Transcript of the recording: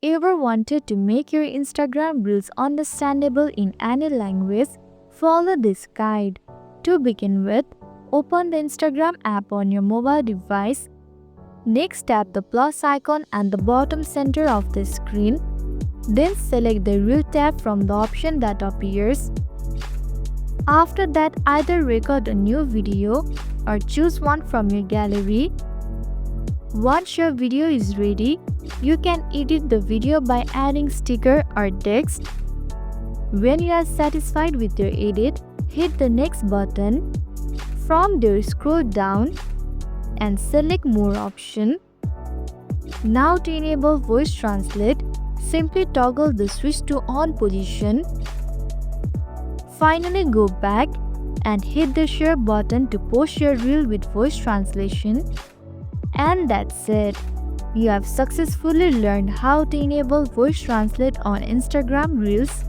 Ever wanted to make your Instagram Reels understandable in any language? Follow this guide. To begin with, open the Instagram app on your mobile device. Next, tap the plus icon at the bottom center of the screen. Then select the Reel tab from the option that appears. After that, either record a new video or choose one from your gallery. Once your video is ready, you can edit the video by adding sticker or text. When you are satisfied with your edit, hit the next button. From there, scroll down and select More option. Now to enable voice translate, simply toggle the switch to on position. Finally, go back and hit the share button to post your reel with voice translation. And that's it. You have successfully learned how to enable voice translate on Instagram Reels.